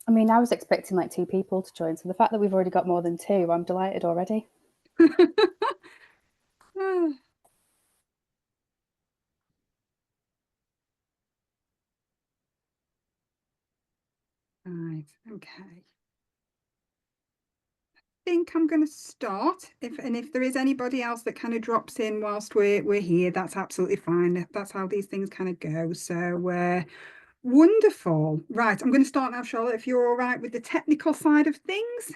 I mean, I was expecting like 2 people to join, so the fact that we've already got more than 2, I'm delighted already. Ah, right, okay. Think I'm going to start. If there is anybody else that kind of drops in whilst we're here, that's absolutely fine. That's how these things kind of go. So wonderful. Right, I'm going to start now, Charlotte, if you're all right with the technical side of things.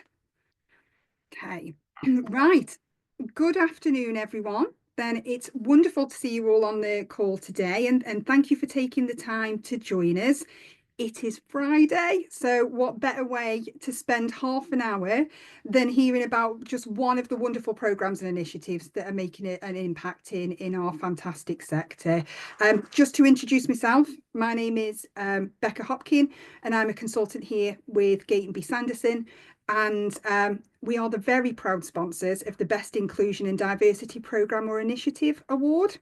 Okay. Right. Good afternoon, everyone. Then it's wonderful to see you all on the call today, and thank you for taking the time to join us. It is Friday, so what better way to spend half an hour than hearing about just one of the wonderful programs and initiatives that are making an impact in our fantastic sector. Just to introduce myself, my name is Becca Hopkin, and I'm a consultant here with Gate B Sanderson. And we are the very proud sponsors of the Best Inclusion and Diversity Programme or Initiative Award.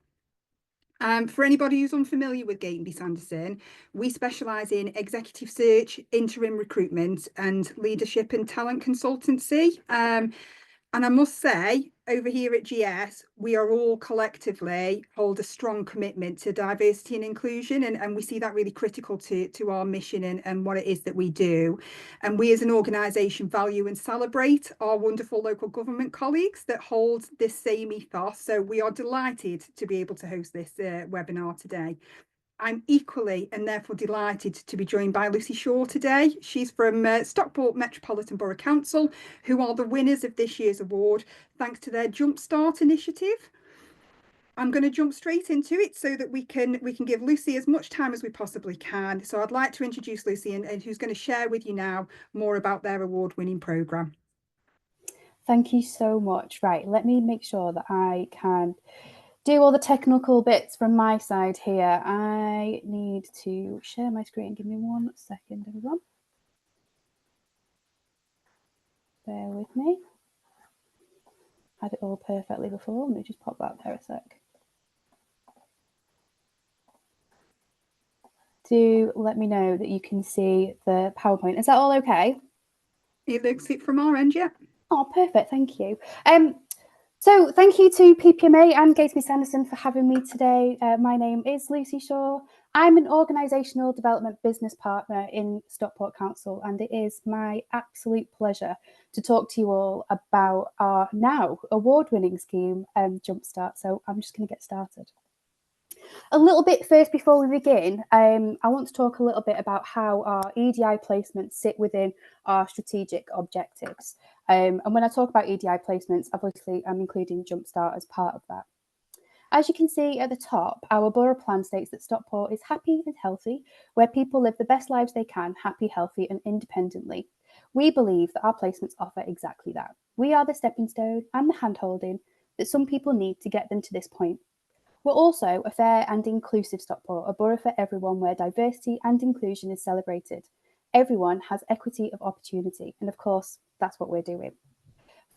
For anybody who's unfamiliar with Gate B Sanderson, we specialise in executive search, interim recruitment, and leadership and talent consultancy. And I must say, over here at GS, we are all collectively hold a strong commitment to diversity and inclusion, and we see that really critical to our mission and what it is that we do. And we as an organisation value and celebrate our wonderful local government colleagues that hold this same ethos. So we are delighted to be able to host this webinar today. I'm equally and therefore delighted to be joined by Lucy Shaw today. She's from Stockport Metropolitan Borough Council, who are the winners of this year's award thanks to their Jumpstart initiative. I'm going to jump straight into it so that we can give Lucy as much time as we possibly can. So I'd like to introduce Lucy and who's going to share with you now more about their award-winning programme. Thank you so much. Right, let me make sure that I can do all the technical bits from my side here. I need to share my screen. Give me 1 second, everyone. Bear with me. Had it all perfectly before. Let me just pop that there a sec. Do let me know that you can see the PowerPoint. Is that all okay? It looks it from our end, yeah. Oh, perfect. Thank you. So thank you to PPMA and Gatesby Sanderson for having me today. My name is Lucy Shaw. I'm an organisational development business partner in Stockport Council, and it is my absolute pleasure to talk to you all about our now award-winning scheme, Jumpstart. So I'm just going to get started. A little bit first before we begin, I want to talk a little bit about how our EDI placements sit within our strategic objectives. And when I talk about EDI placements, obviously I'm including Jumpstart as part of that. As you can see at the top, our borough plan states that Stockport is happy and healthy, where people live the best lives they can, happy, healthy and independently. We believe that our placements offer exactly that. We are the stepping stone and the hand-holding that some people need to get them to this point. We're also a fair and inclusive Stockport, a borough for everyone where diversity and inclusion is celebrated. Everyone has equity of opportunity, and of course, that's what we're doing.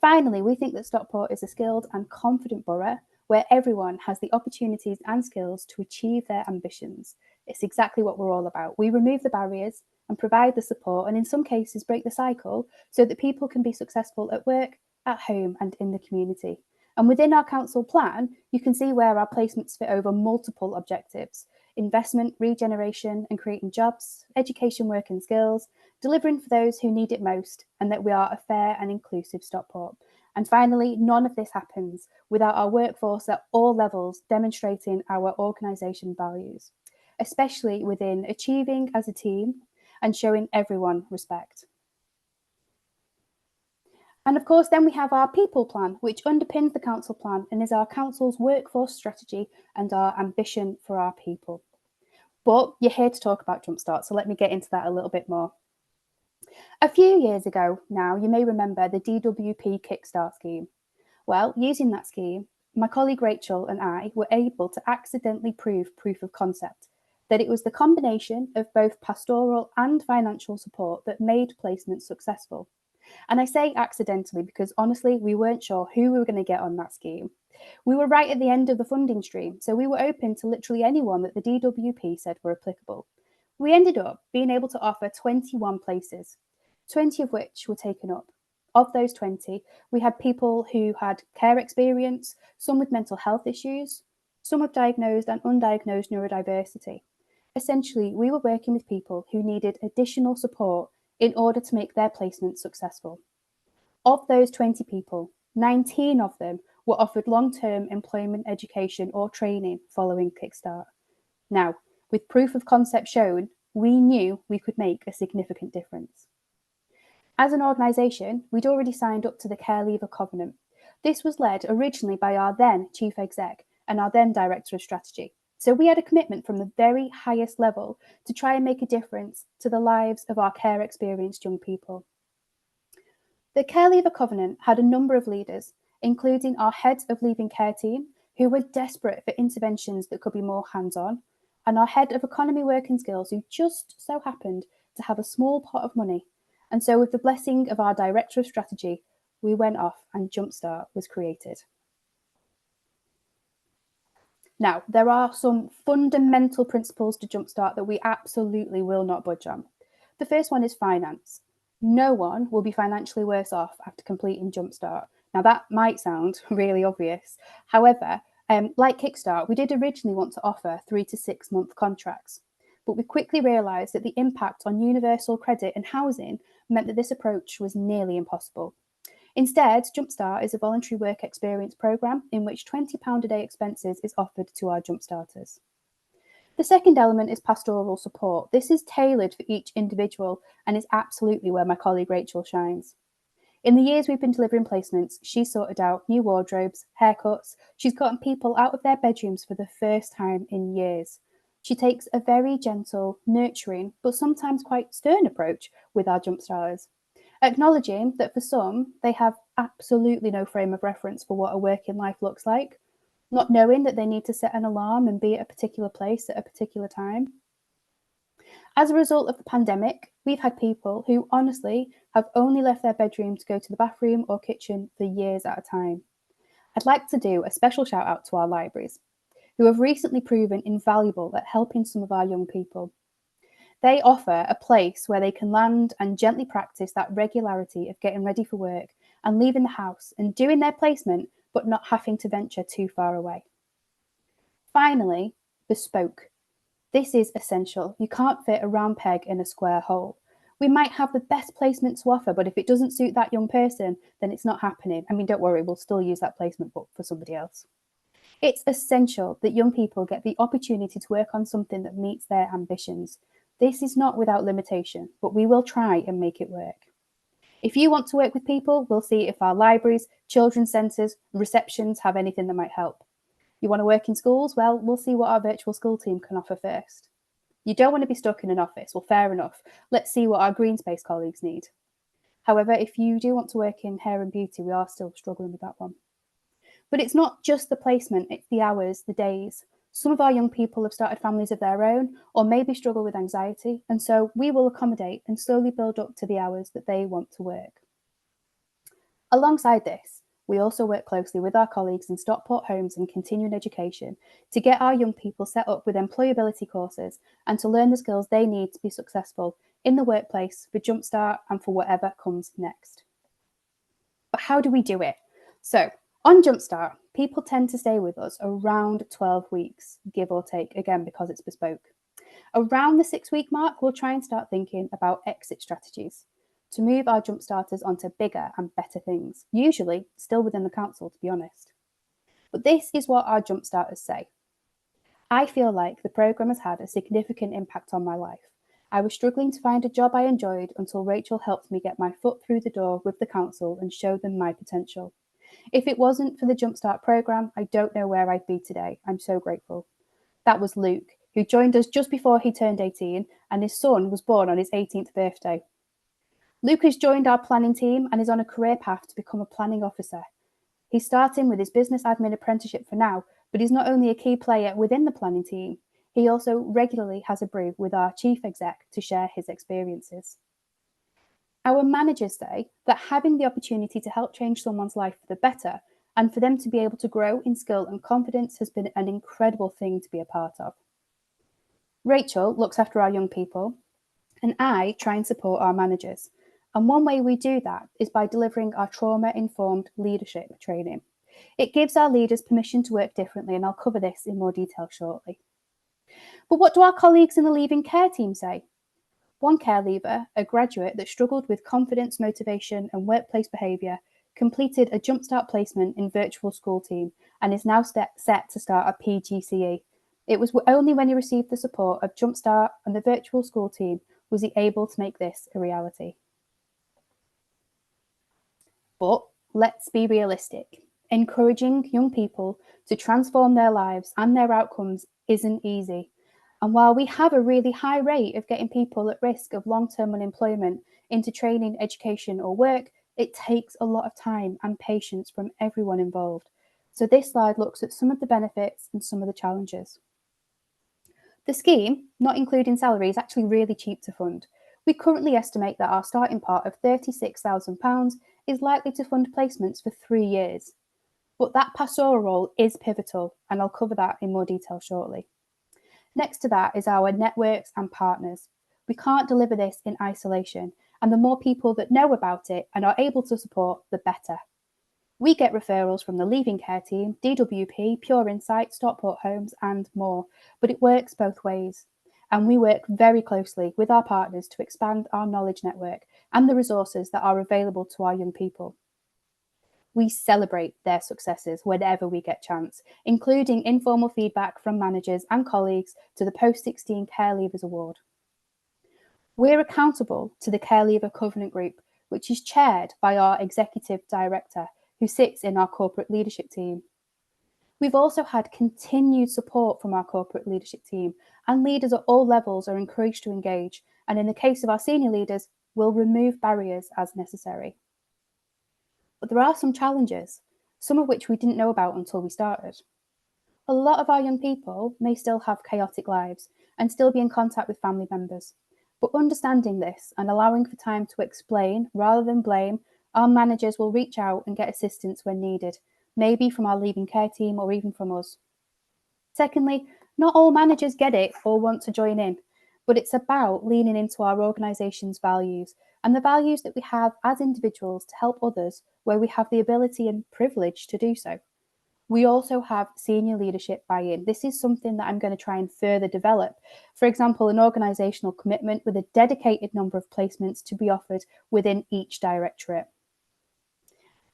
Finally, we think that Stockport is a skilled and confident borough where everyone has the opportunities and skills to achieve their ambitions. It's exactly what we're all about. We remove the barriers and provide the support, and in some cases, break the cycle so that people can be successful at work, at home, and in the community. And within our council plan, you can see where our placements fit over multiple objectives: investment, regeneration, and creating jobs, education, work, and skills, delivering for those who need it most, and that we are a fair and inclusive Stockport. And finally, none of this happens without our workforce at all levels demonstrating our organisation values, especially within achieving as a team and showing everyone respect. And of course, then we have our people plan, which underpins the council plan and is our council's workforce strategy and our ambition for our people. But you're here to talk about Jumpstart, so let me get into that a little bit more. A few years ago now, you may remember the DWP Kickstart scheme. Well, using that scheme, my colleague Rachel and I were able to accidentally prove proof of concept, that it was the combination of both pastoral and financial support that made placements successful. And I say accidentally because honestly, we weren't sure who we were going to get on that scheme. We were right at the end of the funding stream, so we were open to literally anyone that the DWP said were applicable. We ended up being able to offer 21 places, 20 of which were taken up. Of those 20, we had people who had care experience, some with mental health issues, some with diagnosed and undiagnosed neurodiversity. Essentially, we were working with people who needed additional support in order to make their placement successful. Of those 20 people, 19 of them were offered long-term employment education or training following Kickstart. Now, with proof of concept shown, we knew we could make a significant difference. As an organisation, we'd already signed up to the Care Leaver Covenant. This was led originally by our then Chief Exec and our then Director of Strategy. So we had a commitment from the very highest level to try and make a difference to the lives of our care experienced young people. The Care Leaver Covenant had a number of leaders, including our head of leaving care team, who were desperate for interventions that could be more hands-on, and our head of economy working skills, who just so happened to have a small pot of money. And so with the blessing of our Director of Strategy, we went off and Jumpstart was created. Now, there are some fundamental principles to Jumpstart that we absolutely will not budge on. The first one is finance. No one will be financially worse off after completing Jumpstart. Now, that might sound really obvious. However, like Kickstart, we did originally want to offer 3 to 6 month contracts, but we quickly realised that the impact on universal credit and housing meant that this approach was nearly impossible. Instead, Jumpstart is a voluntary work experience programme in which £20 a day expenses is offered to our Jumpstarters. The second element is pastoral support. This is tailored for each individual and is absolutely where my colleague Rachel shines. In the years we've been delivering placements, she's sorted out new wardrobes, haircuts, she's gotten people out of their bedrooms for the first time in years. She takes a very gentle, nurturing, but sometimes quite stern approach with our Jumpstarters, acknowledging that for some, they have absolutely no frame of reference for what a working life looks like, not knowing that they need to set an alarm and be at a particular place at a particular time. As a result of the pandemic, we've had people who honestly have only left their bedroom to go to the bathroom or kitchen for years at a time. I'd like to do a special shout out to our libraries, who have recently proven invaluable at helping some of our young people. They offer a place where they can land and gently practice that regularity of getting ready for work and leaving the house and doing their placement, but not having to venture too far away. Finally, bespoke. This is essential. You can't fit a round peg in a square hole. We might have the best placement to offer, but if it doesn't suit that young person, then it's not happening. I mean, don't worry, we'll still use that placement book for somebody else. It's essential that young people get the opportunity to work on something that meets their ambitions. This is not without limitation, but we will try and make it work. If you want to work with people, we'll see if our libraries, children's centres, receptions have anything that might help. You want to work in schools? Well, we'll see what our virtual school team can offer first. You don't want to be stuck in an office? Well, fair enough. Let's see what our green space colleagues need. However, if you do want to work in hair and beauty, we are still struggling with that one. But it's not just the placement, it's the hours, the days. Some of our young people have started families of their own or maybe struggle with anxiety, and so we will accommodate and slowly build up to the hours that they want to work. Alongside this, we also work closely with our colleagues in Stockport Homes and Continuing Education to get our young people set up with employability courses and to learn the skills they need to be successful in the workplace for Jumpstart and for whatever comes next. But how do we do it? So, on Jumpstart, people tend to stay with us around 12 weeks, give or take, again, because it's bespoke. Around the 6-week mark, we'll try and start thinking about exit strategies to move our Jumpstarters onto bigger and better things, usually still within the council, to be honest. But this is what our Jumpstarters say. I feel like the programme has had a significant impact on my life. I was struggling to find a job I enjoyed until Rachel helped me get my foot through the door with the council and show them my potential. If it wasn't for the Jumpstart programme, I don't know where I'd be today. I'm so grateful. That was Luke, who joined us just before he turned 18, and his son was born on his 18th birthday. Luke has joined our planning team and is on a career path to become a planning officer. He's starting with his business admin apprenticeship for now, but he's not only a key player within the planning team, he also regularly has a brew with our chief exec to share his experiences. Our managers say that having the opportunity to help change someone's life for the better and for them to be able to grow in skill and confidence has been an incredible thing to be a part of. Rachel looks after our young people, and I try and support our managers. And one way we do that is by delivering our trauma-informed leadership training. It gives our leaders permission to work differently, and I'll cover this in more detail shortly. But what do our colleagues in the leaving care team say? One care leaver, a graduate that struggled with confidence, motivation, and workplace behaviour, completed a Jumpstart placement in virtual school team and is now set to start a PGCE. It was only when he received the support of Jumpstart and the virtual school team was he able to make this a reality. But let's be realistic. Encouraging young people to transform their lives and their outcomes isn't easy. And while we have a really high rate of getting people at risk of long-term unemployment into training, education, or work, it takes a lot of time and patience from everyone involved. So this slide looks at some of the benefits and some of the challenges. The scheme, not including salary, is actually really cheap to fund. We currently estimate that our starting part of £36,000 is likely to fund placements for 3 years. But that pastoral role is pivotal, and I'll cover that in more detail shortly. Next to that is our networks and partners. We can't deliver this in isolation, and the more people that know about it and are able to support, the better. We get referrals from the Leaving Care team, DWP, Pure Insight, Stockport Homes, and more, but it works both ways. And we work very closely with our partners to expand our knowledge network and the resources that are available to our young people. We celebrate their successes whenever we get chance, including informal feedback from managers and colleagues to the Post-16 Care Leavers Award. We're accountable to the Care Leaver Covenant Group, which is chaired by our Executive Director, who sits in our corporate leadership team. We've also had continued support from our corporate leadership team, and leaders at all levels are encouraged to engage, and in the case of our senior leaders, we'll remove barriers as necessary. But there are some challenges, some of which we didn't know about until we started. A lot of our young people may still have chaotic lives and still be in contact with family members. But understanding this and allowing for time to explain rather than blame, our managers will reach out and get assistance when needed, maybe from our Leaving Care team or even from us. Secondly, not all managers get it or want to join in, but it's about leaning into our organisation's values and the values that we have as individuals to help others where we have the ability and privilege to do so. We also have senior leadership buy-in. This is something that I'm going to try and further develop. For example, an organisational commitment with a dedicated number of placements to be offered within each directorate.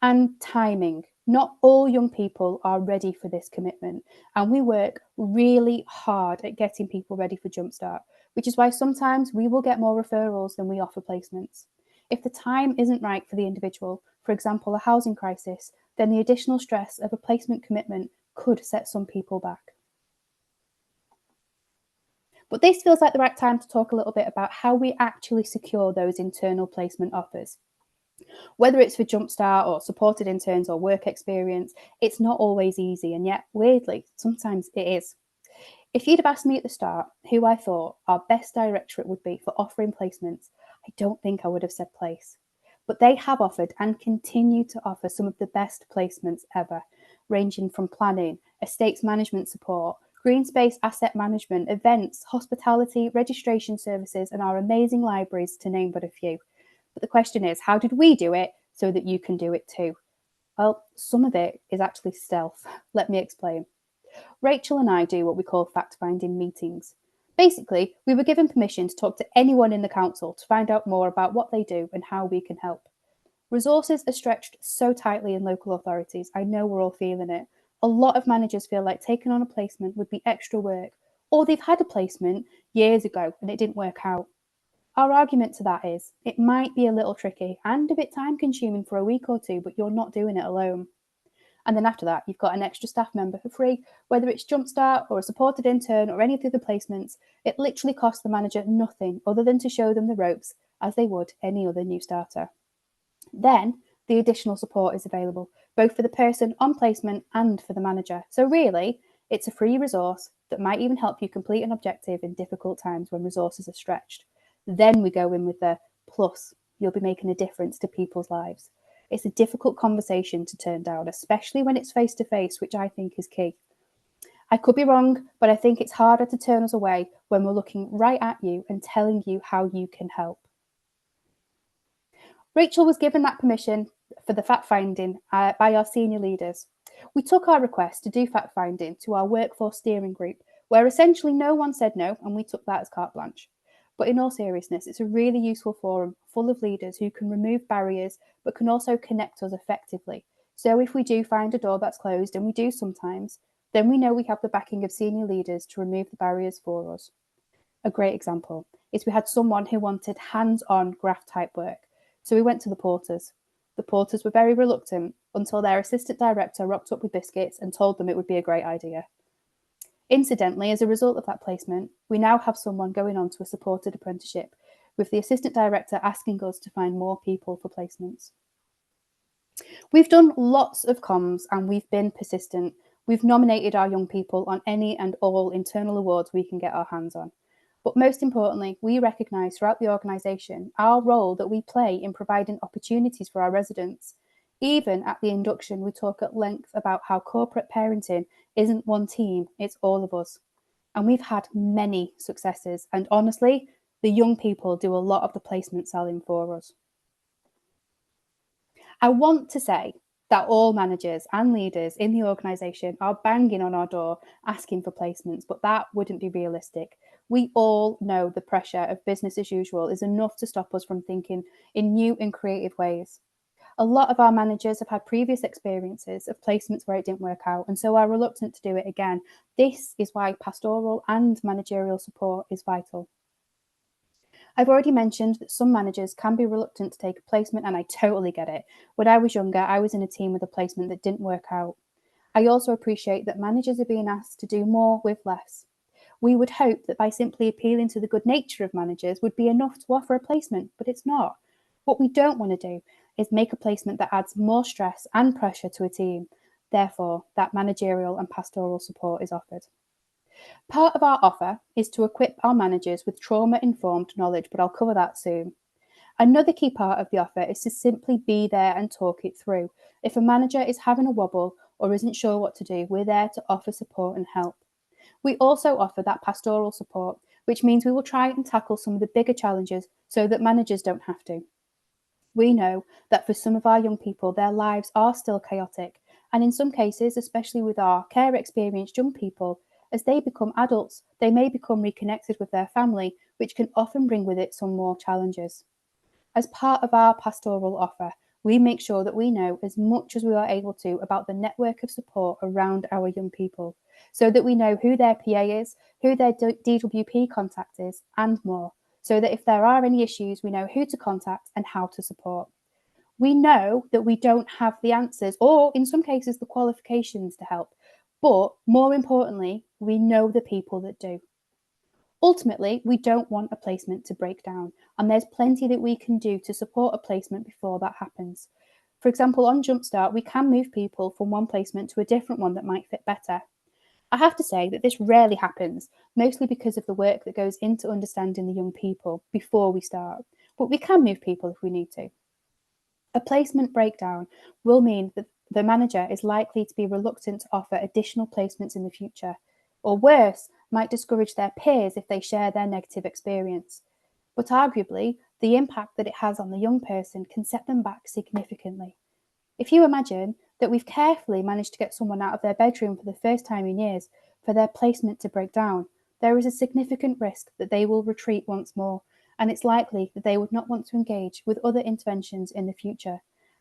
And timing. Not all young people are ready for this commitment, and we work really hard at getting people ready for Jumpstart, which is why sometimes we will get more referrals than we offer placements. If the time isn't right for the individual, for example, a housing crisis, then the additional stress of a placement commitment could set some people back. But this feels like the right time to talk a little bit about how we actually secure those internal placement offers. Whether it's for Jumpstart or supported interns or work experience, it's not always easy, and yet, weirdly, sometimes it is. If you'd have asked me at the start who I thought our best directorate would be for offering placements, I don't think I would have said Place. But they have offered and continue to offer some of the best placements ever, ranging from planning, estates management support, green space asset management, events, hospitality, registration services, and our amazing libraries, to name but a few. But the question is, how did we do it so that you can do it too? Well, some of it is actually stealth. Let me explain. Rachel and I do what we call fact-finding meetings. Basically, we were given permission to talk to anyone in the council to find out more about what they do and how we can help. Resources are stretched so tightly in local authorities. I know we're all feeling it. A lot of managers feel like taking on a placement would be extra work, or they've had a placement years ago and it didn't work out. Our argument to that is, it might be a little tricky and a bit time consuming for a week or two, but you're not doing it alone. And then after that, you've got an extra staff member for free, whether it's Jumpstart or a supported intern or any of the other placements. It literally costs the manager nothing other than to show them the ropes as they would any other new starter. Then the additional support is available, both for the person on placement and for the manager. So really, it's a free resource that might even help you complete an objective in difficult times when resources are stretched. Then we go in with the plus, you'll be making a difference to people's lives. It's a difficult conversation to turn down, especially when it's face-to-face, which I think is key. I could be wrong, but I think it's harder to turn us away when we're looking right at you and telling you how you can help. Rachel was given that permission for the fact finding by our senior leaders. We took our request to do fact finding to our workforce steering group, where essentially no one said no, and we took that as carte blanche. But in all seriousness, it's a really useful forum full of leaders who can remove barriers but can also connect us effectively. So if we do find a door that's closed, and we do sometimes, then we know we have the backing of senior leaders to remove the barriers for us. A great example is we had someone who wanted hands-on graph type work. So we went to the porters. The porters were very reluctant until their assistant director rocked up with biscuits and told them it would be a great idea. Incidentally, as a result of that placement, we now have someone going on to a supported apprenticeship, with the assistant director asking us to find more people for placements. We've done lots of comms and we've been persistent. We've nominated our young people on any and all internal awards we can get our hands on. But most importantly, we recognise throughout the organisation our role that we play in providing opportunities for our residents. Even at the induction, we talk at length about how corporate parenting isn't one team, it's all of us. And we've had many successes. And honestly, the young people do a lot of the placement selling for us. I want to say that all managers and leaders in the organisation are banging on our door asking for placements, but that wouldn't be realistic. We all know the pressure of business as usual is enough to stop us from thinking in new and creative ways. A lot of our managers have had previous experiences of placements where it didn't work out, and so are reluctant to do it again. This is why pastoral and managerial support is vital. I've already mentioned that some managers can be reluctant to take a placement, and I totally get it. When I was younger, I was in a team with a placement that didn't work out. I also appreciate that managers are being asked to do more with less. We would hope that by simply appealing to the good nature of managers would be enough to offer a placement, but it's not. What we don't want to do is make a placement that adds more stress and pressure to a team. Therefore, that managerial and pastoral support is offered. Part of our offer is to equip our managers with trauma-informed knowledge, but I'll cover that soon. Another key part of the offer is to simply be there and talk it through. If a manager is having a wobble or isn't sure what to do, we're there to offer support and help. We also offer that pastoral support, which means we will try and tackle some of the bigger challenges so that managers don't have to. We know that for some of our young people, their lives are still chaotic, and in some cases, especially with our care experienced young people, as they become adults, they may become reconnected with their family, which can often bring with it some more challenges. As part of our pastoral offer, we make sure that we know as much as we are able to about the network of support around our young people, so that we know who their PA is, who their DWP contact is, and more, so that if there are any issues, we know who to contact and how to support. We know that we don't have the answers, or in some cases, the qualifications to help, but more importantly, we know the people that do. Ultimately, we don't want a placement to break down, and there's plenty that we can do to support a placement before that happens. For example, on Jumpstart, we can move people from one placement to a different one that might fit better. I have to say that this rarely happens, mostly because of the work that goes into understanding the young people before we start, but we can move people if we need to. A placement breakdown will mean that the manager is likely to be reluctant to offer additional placements in the future, or worse, might discourage their peers if they share their negative experience. But arguably, the impact that it has on the young person can set them back significantly. If you imagine that we've carefully managed to get someone out of their bedroom for the first time in years for their placement to break down, there is a significant risk that they will retreat once more, and it's likely that they would not want to engage with other interventions in the future.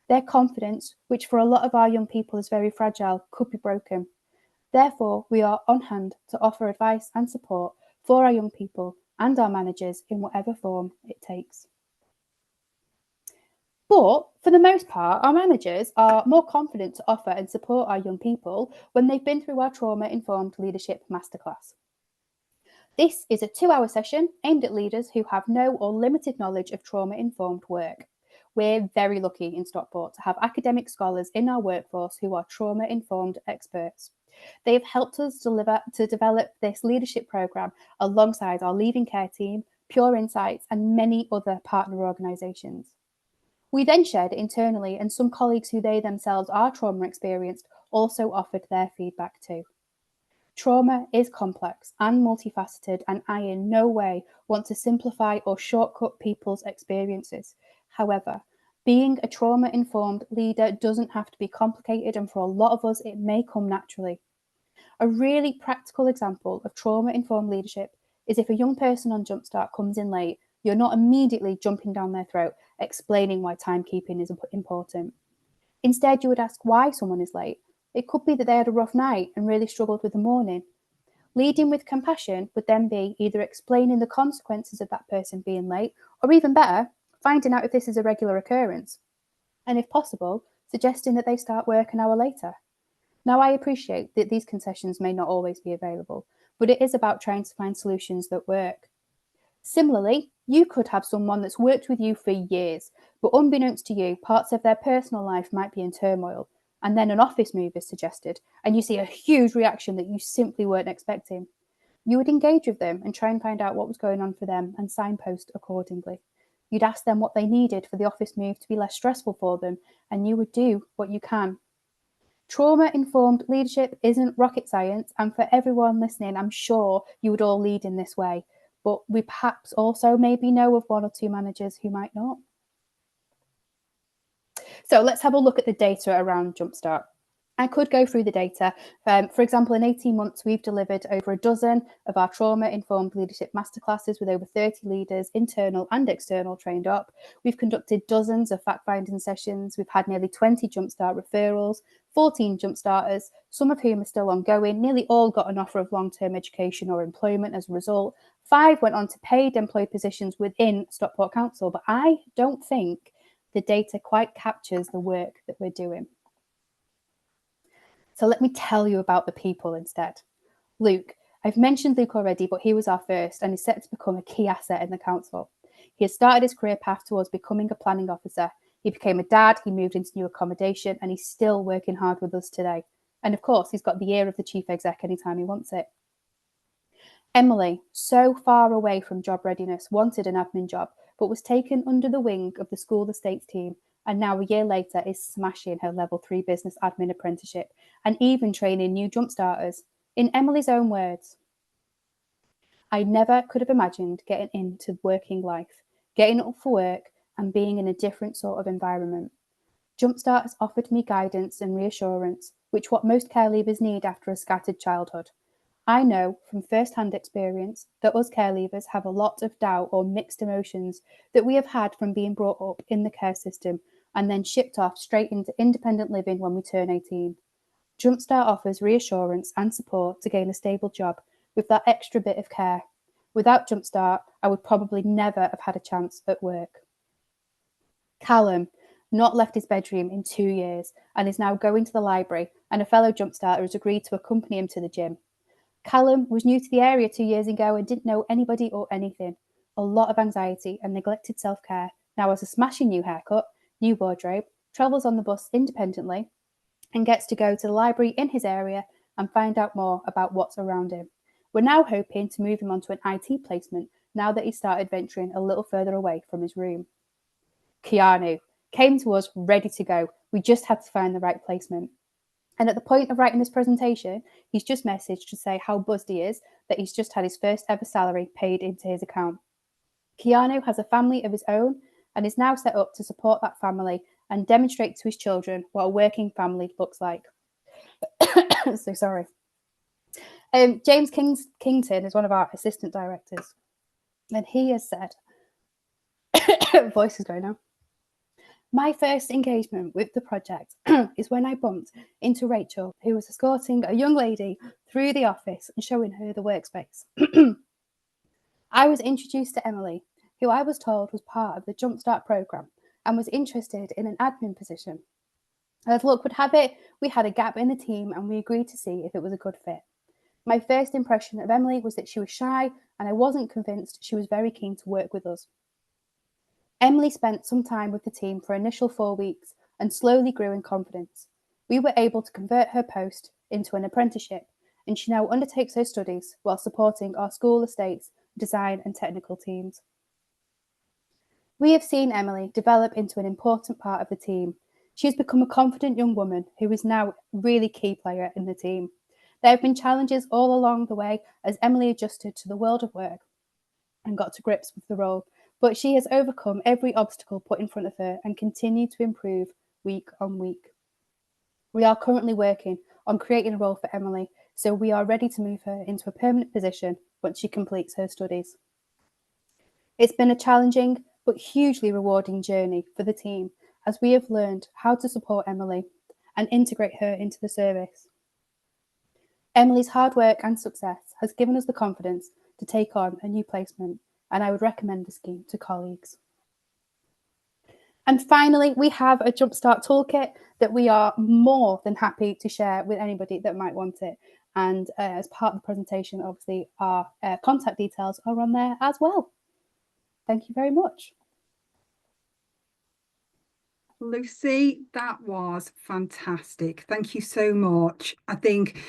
Their confidence, which for a lot of our young people is very fragile, could be broken. Therefore, we are on hand to offer advice and support for our young people and our managers in whatever form it takes. But for the most part, our managers are more confident to offer and support our young people when they've been through our trauma-informed leadership masterclass. This is a 2-hour session aimed at leaders who have no or limited knowledge of trauma-informed work. We're very lucky in Stockport to have academic scholars in our workforce who are trauma-informed experts. They have helped us develop this leadership programme alongside our Leaving Care team, Pure Insights, and many other partner organisations. We then shared it internally, and some colleagues who they themselves are trauma experienced also offered their feedback too. Trauma is complex and multifaceted, and I in no way want to simplify or shortcut people's experiences. However, being a trauma-informed leader doesn't have to be complicated, and for a lot of us, it may come naturally. A really practical example of trauma-informed leadership is if a young person on Jumpstart comes in late, you're not immediately jumping down their throat explaining why timekeeping is important. Instead, you would ask why someone is late. It could be that they had a rough night and really struggled with the morning. Leading with compassion would then be either explaining the consequences of that person being late, or even better, finding out if this is a regular occurrence. And if possible, suggesting that they start work an hour later. Now, I appreciate that these concessions may not always be available, but it is about trying to find solutions that work. Similarly, you could have someone that's worked with you for years, but unbeknownst to you, parts of their personal life might be in turmoil, and then an office move is suggested, and you see a huge reaction that you simply weren't expecting. You would engage with them and try and find out what was going on for them and signpost accordingly. You'd ask them what they needed for the office move to be less stressful for them, and you would do what you can. Trauma-informed leadership isn't rocket science, and for everyone listening, I'm sure you would all lead in this way, but we perhaps also maybe know of one or two managers who might not. So let's have a look at the data around Jumpstart. I could go through the data. For example, in 18 months, we've delivered over a dozen of our trauma-informed leadership masterclasses with over 30 leaders, internal and external, trained up. We've conducted dozens of fact-finding sessions. We've had nearly 20 Jumpstart referrals, 14 Jumpstarters, some of whom are still ongoing. Nearly all got an offer of long-term education or employment as a result. 5 went on to paid employed positions within Stockport Council, but I don't think the data quite captures the work that we're doing. So let me tell you about the people instead. Luke. I've mentioned Luke already, but he was our first and is set to become a key asset in the council. He has started his career path towards becoming a planning officer. He became a dad, he moved into new accommodation, and he's still working hard with us today. And of course, he's got the ear of the chief exec anytime he wants it. Emily, so far away from job readiness, wanted an admin job, but was taken under the wing of the school estates team, and now a year later is smashing her level 3 business admin apprenticeship and even training new Jumpstarters. In Emily's own words, I never could have imagined getting into working life, getting up for work and being in a different sort of environment. Jumpstart has offered me guidance and reassurance, which what most care leavers need after a scattered childhood. I know from first-hand experience that us care leavers have a lot of doubt or mixed emotions that we have had from being brought up in the care system and then shipped off straight into independent living when we turn 18. Jumpstart offers reassurance and support to gain a stable job with that extra bit of care. Without Jumpstart, I would probably never have had a chance at work. Callum, not left his bedroom in 2 years and is now going to the library, and a fellow Jumpstarter has agreed to accompany him to the gym. Callum was new to the area 2 years ago and didn't know anybody or anything. A lot of anxiety and neglected self-care. Now has a smashing new haircut, new wardrobe, travels on the bus independently, and gets to go to the library in his area and find out more about what's around him. We're now hoping to move him onto an IT placement now that he's started venturing a little further away from his room. Keanu came to us ready to go. We just had to find the right placement. And at the point of writing this presentation, he's just messaged to say how buzzed he is that he's just had his first ever salary paid into his account. Keanu has a family of his own and is now set up to support that family and demonstrate to his children what a working family looks like. So sorry. James Kington is one of our assistant directors, and he has said, voice is going now. My first engagement with the project is when I bumped into Rachel, who was escorting a young lady through the office and showing her the workspace. I was introduced to Emily, who I was told was part of the Jumpstart programme and was interested in an admin position. As luck would have it, we had a gap in the team and we agreed to see if it was a good fit. My first impression of Emily was that she was shy and I wasn't convinced she was very keen to work with us. Emily spent some time with the team for initial 4 weeks and slowly grew in confidence. We were able to convert her post into an apprenticeship, and she now undertakes her studies while supporting our school estates, design and technical teams. We have seen Emily develop into an important part of the team. She has become a confident young woman who is now a really key player in the team. There have been challenges all along the way as Emily adjusted to the world of work and got to grips with the role, but she has overcome every obstacle put in front of her and continued to improve week on week. We are currently working on creating a role for Emily, so we are ready to move her into a permanent position once she completes her studies. It's been a challenging but hugely rewarding journey for the team as we have learned how to support Emily and integrate her into the service. Emily's hard work and success has given us the confidence to take on a new placement, and I would recommend the scheme to colleagues. And finally, we have a Jumpstart toolkit that we are more than happy to share with anybody that might want it. And as part of the presentation, obviously, our contact details are on there as well. Thank you very much. Lucy, that was fantastic. Thank you so much. I think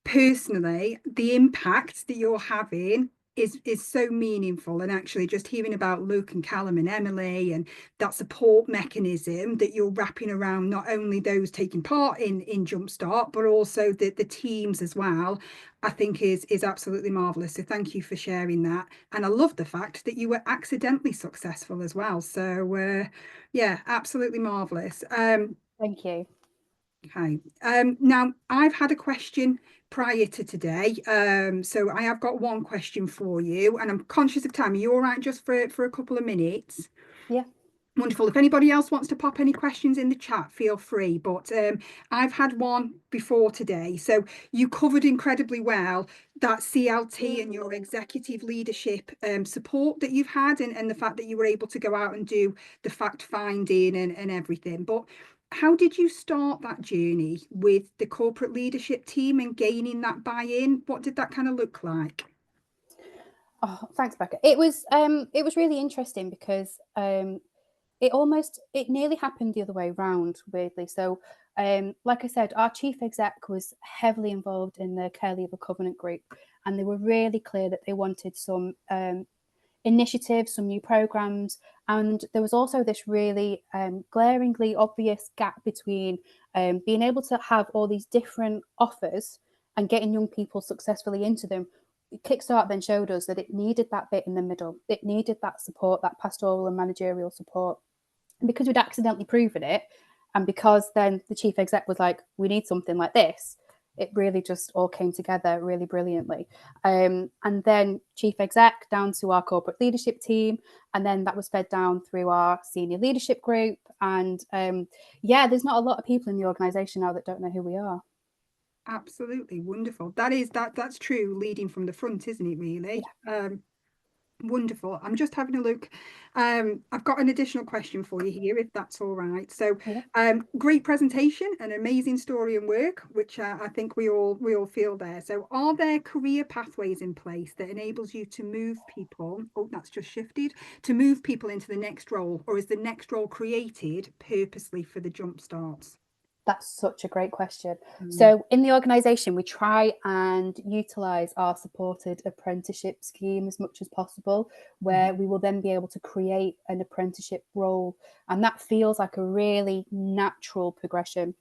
personally, the impact that you're having is so meaningful, and actually just hearing about Luke and Callum and Emily and that support mechanism that you're wrapping around not only those taking part in Jumpstart but also the teams as well, I think is absolutely marvelous. So thank you for sharing that, and I love the fact that you were accidentally successful as well. So yeah, absolutely marvelous. Thank you. Okay. Now I've had a question prior to today, so I have got one question for you, and I'm conscious of time. Are you all right just for a couple of minutes? Yeah. Wonderful. If anybody else wants to pop any questions in the chat, feel free. But I've had one before today. So you covered incredibly well that CLT and your executive leadership support that you've had, and the fact that you were able to go out and do the fact finding and everything. But how did you start that journey with the corporate leadership team and gaining that buy-in? What did that kind of look like? Oh, thanks, Becca. It was really interesting because it nearly happened the other way around, weirdly. So like I said, our chief exec was heavily involved in the Care Leaver Covenant group, and they were really clear that they wanted some initiatives, some new programs, and there was also this really glaringly obvious gap between being able to have all these different offers and getting young people successfully into them. Kickstart then showed us that it needed that bit in the middle. It needed that support, that pastoral and managerial support. And because we'd accidentally proven it, and because then the chief exec was like, we need something like this, it really just all came together really brilliantly. And then chief exec down to our corporate leadership team, and then that was fed down through our senior leadership group. And yeah, there's not a lot of people in the organisation now that don't know who we are. Absolutely wonderful. That's true, leading from the front, isn't it, really? Yeah. Wonderful. I'm just having a look. I've got an additional question for you here, if that's all right. So, great presentation, an amazing story and work, which I think we all feel there. So, are there career pathways in place that enables you to move people? Oh, that's just shifted, to move people into the next role, or is the next role created purposely for the jump starts? That's such a great question. So in the organisation, we try and utilise our supported apprenticeship scheme as much as possible, where we will then be able to create an apprenticeship role. And that feels like a really natural progression.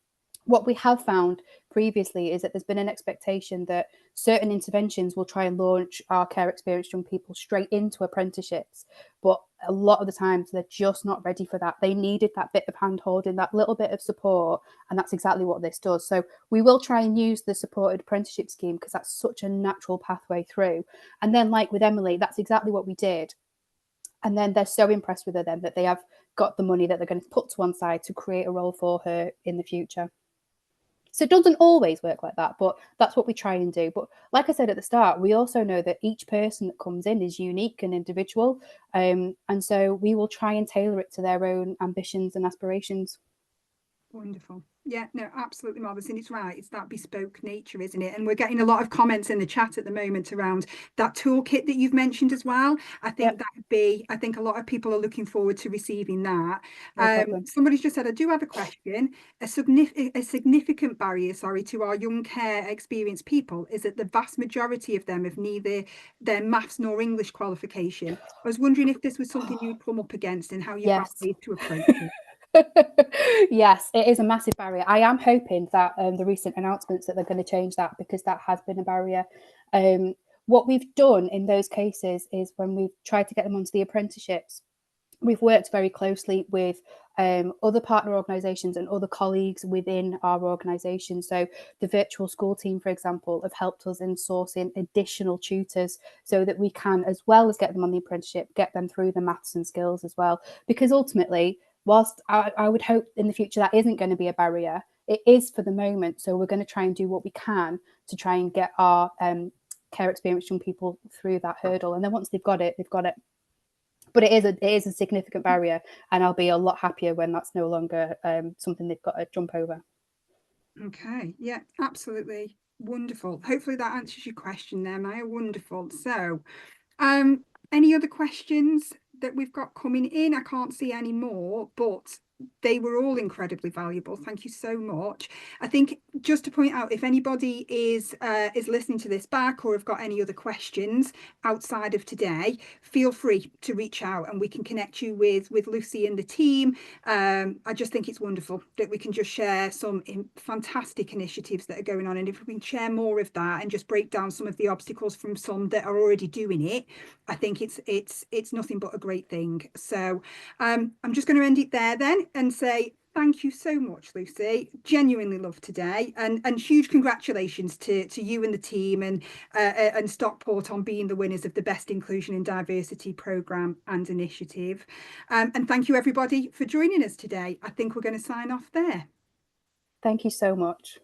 What we have found previously is that there's been an expectation that certain interventions will try and launch our care experienced young people straight into apprenticeships. But a lot of the times they're just not ready for that. They needed that bit of hand holding, that little bit of support. And that's exactly what this does. So we will try and use the supported apprenticeship scheme because that's such a natural pathway through. And then like with Emily, that's exactly what we did. And then they're so impressed with her then that they have got the money that they're going to put to one side to create a role for her in the future. So it doesn't always work like that, but that's what we try and do. But like I said at the start, we also know that each person that comes in is unique and individual. And so we will try and tailor it to their own ambitions and aspirations. Wonderful. Yeah, no, absolutely marvelous. And it's right, it's that bespoke nature, isn't it? And we're getting a lot of comments in the chat at the moment around that toolkit that you've mentioned as well. I think that would be, I think a lot of people are looking forward to receiving that. Somebody's just said, I do have a question. A significant barrier, sorry, to our young care experienced people is that the vast majority of them have neither their maths nor English qualification. I was wondering if this was something you'd come up against and how you found ways to approach it. Yes, it is a massive barrier. I am hoping that the recent announcements that they're going to change that, because that has been a barrier. What we've done in those cases is when we've tried to get them onto the apprenticeships, we've worked very closely with other partner organisations and other colleagues within our organisation. So the virtual school team, for example, have helped us in sourcing additional tutors so that we can, as well as get them on the apprenticeship, get them through the maths and skills as well. Because ultimately, whilst I would hope in the future that isn't going to be a barrier, it is for the moment. So we're going to try and do what we can to try and get our care experienced young people through that hurdle. And then once they've got it, they've got it. But it is a significant barrier, and I'll be a lot happier when that's no longer something they've got to jump over. Okay, yeah, absolutely wonderful. Hopefully that answers your question there, Maya. Wonderful. So, any other questions that we've got coming in? I can't see any more, but they were all incredibly valuable. Thank you so much. I think just to point out, if anybody is listening to this back or have got any other questions outside of today, feel free to reach out and we can connect you with Lucy and the team. I just think it's wonderful that we can just share some fantastic initiatives that are going on, and if we can share more of that and just break down some of the obstacles from some that are already doing it, I think it's nothing but a great thing. So I'm just going to end it there then and say thank you so much, Lucy. Genuinely loved today, and huge congratulations to you and the team and Stockport on being the winners of the Best Inclusion and Diversity Programme and Initiative. And thank you everybody for joining us today. I think we're going to sign off there. Thank you so much.